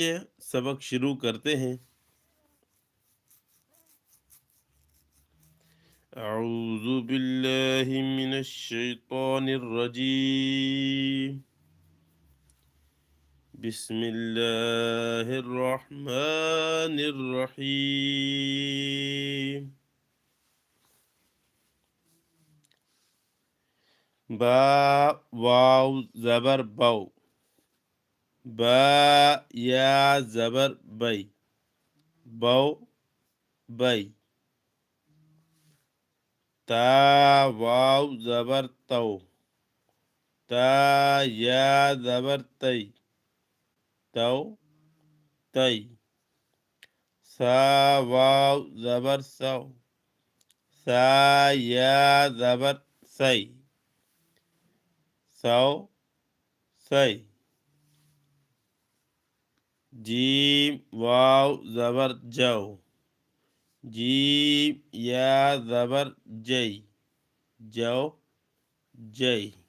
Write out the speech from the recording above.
ये सबक शुरू करते हैं। अऊज़ु बिल्लाहि मिनश शैतानिर रजीम। बिस्मिल्लाहिर रहमानिर रहीम। बा वाव ज़बर बौ। बा या ज़बर बै। बौ बै। ता वाव ज़बर तौ। ता या ज़बर तै। तौ तै। सा वाव ज़बर सौ। सा या ज़बर सै। सौ सै। जीम वाव ज़बर जौ। जीम या ज़बर जै। जौ जै।